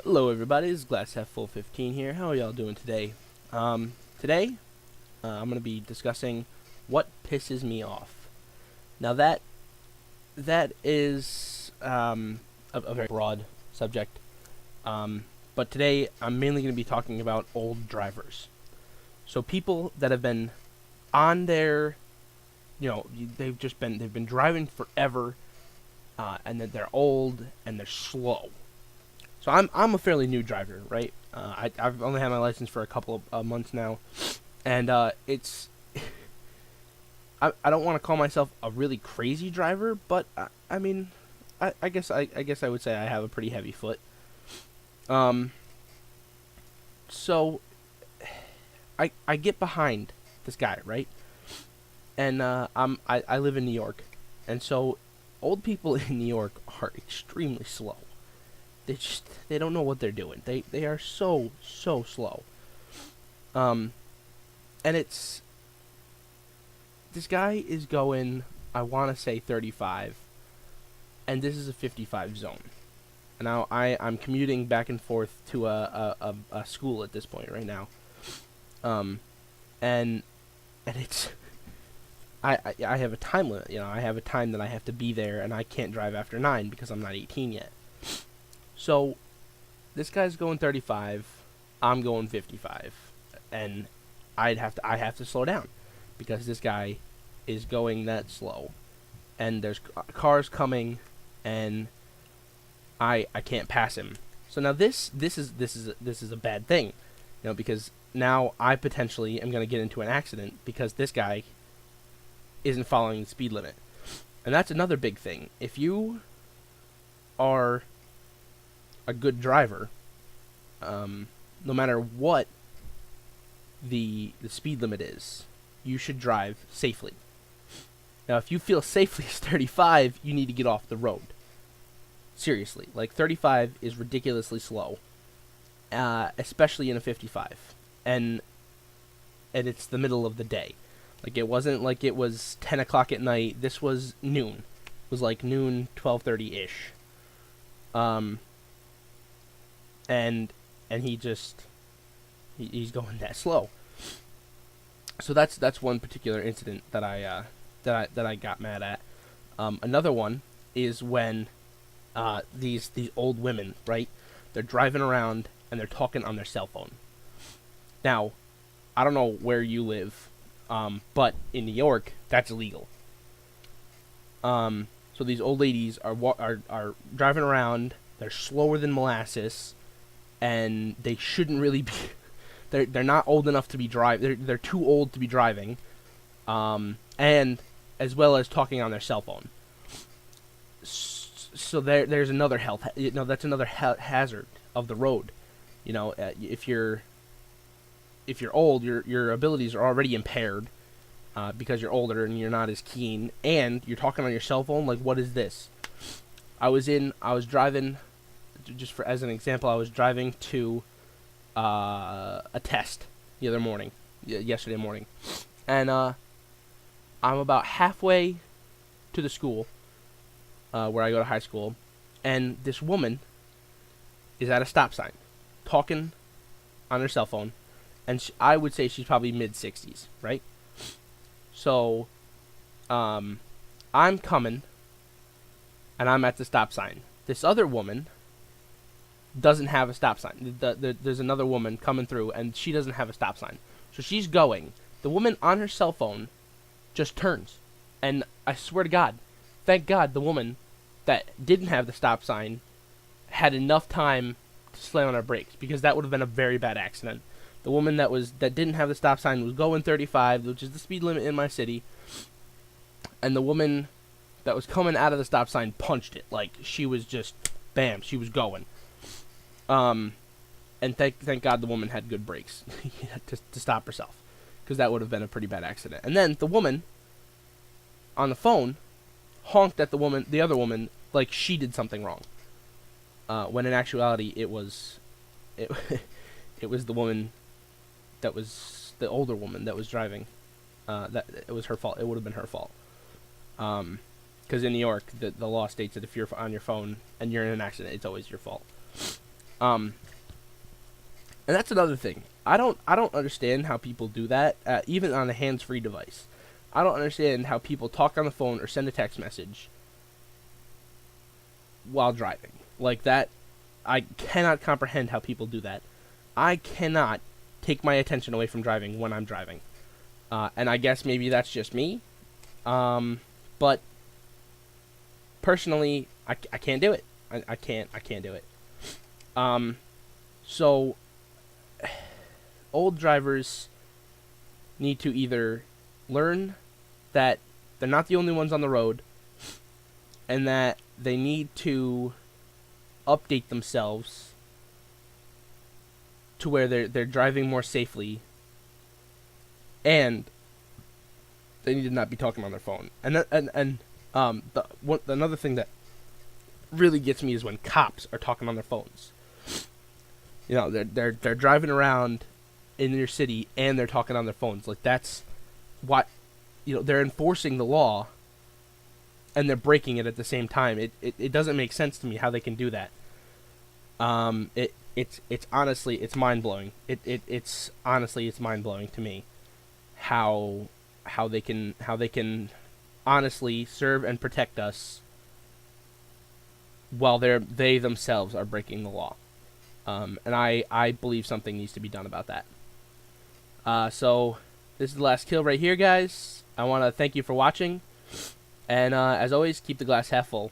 Hello everybody, this is Glass Half Full 15 here. How are y'all doing today? Today, I'm going to be discussing what pisses me off. Now that is a very broad subject, but today I'm mainly going to be talking about old drivers. So people that have been on their, they've been driving forever, and that they're old and they're slow. So I'm a fairly new driver, right? I've only had my license for a couple of months now, and it's I don't want to call myself a really crazy driver, but I mean, I guess I would say I have a pretty heavy foot. So I get behind this guy, right? And I live in New York, and so old people in New York are extremely slow. They don't know what they're doing. They are so slow. And it's this guy is going, I want to say 35, and this is a 55 zone. And now I'm commuting back and forth to a school at this point right now. And it's I have a time limit. I have a time that I have to be there, and I can't drive after 9 because I'm not 18 yet. So, this guy's going 35, I'm going 55, and I have to slow down because this guy is going that slow, and there's cars coming, and I can't pass him. So now this is a bad thing, because now I potentially am going to get into an accident because this guy isn't following the speed limit, and that's another big thing. If you are a good driver, no matter what the speed limit is, you should drive safely. Now, if you feel safely as 35, you need to get off the road. Seriously, like 35 is ridiculously slow, especially in a 55, and it's the middle of the day. Like it wasn't like it was 10 o'clock at night. This was noon. It was like noon, 12:30 ish. And he's going that slow. So that's one particular incident that I got mad at. Another one is when these old women, right? They're driving around and they're talking on their cell phone. Now, I don't know where you live, but in New York, that's illegal. So these old ladies are driving around. They're slower than molasses, and they shouldn't really be. They're not old enough to be driving. They're too old to be driving, and as well as talking on their cell phone. So there's another health. That's another hazard of the road. If you're old, your abilities are already impaired, because you're older and you're not as keen, and you're talking on your cell phone. Like, what is this? I was driving, just as an example, I was driving to a test yesterday morning, and I'm about halfway to the school where I go to high school, and this woman is at a stop sign, talking on her cell phone, and I would say she's probably mid-60s, right? So, I'm coming, and I'm at the stop sign. This other woman doesn't have a stop sign. There's another woman coming through, and she doesn't have a stop sign. So she's going. The woman on her cell phone just turns. And I swear to God, thank God the woman that didn't have the stop sign had enough time to slam on her brakes, because that would have been a very bad accident. The woman that didn't have the stop sign was going 35, which is the speed limit in my city, and the woman that was coming out of the stop sign punched it. Like, she was just, bam, she was going. And thank God the woman had good brakes to stop herself, because that would have been a pretty bad accident. And then the woman on the phone honked at the other woman, like she did something wrong. When in actuality it was the woman that was the older woman that was driving. That it was her fault. It would have been her fault. Because in New York, the law states that if you're on your phone and you're in an accident, it's always your fault. And that's another thing. I don't understand how people do that, even on a hands-free device. I don't understand how people talk on the phone or send a text message while driving. Like that, I cannot comprehend how people do that. I cannot take my attention away from driving when I'm driving. And I guess maybe that's just me. But personally, I can't do it. I can't do it. So old drivers need to either learn that they're not the only ones on the road, and that they need to update themselves to where they're driving more safely, and they need to not be talking on their phone. Another thing that really gets me is when cops are talking on their phones. You know, they're driving around in your city and they're talking on their phones. Like, that's what, you know, they're enforcing the law and they're breaking it at the same time. It doesn't make sense to me how they can do that. It's honestly, it's mind blowing. It's honestly, it's mind blowing to me how they can honestly serve and protect us while they themselves are breaking the law. And I believe something needs to be done about that. So this is the last kill right here, guys. I want to thank you for watching, and as always, keep the glass half full.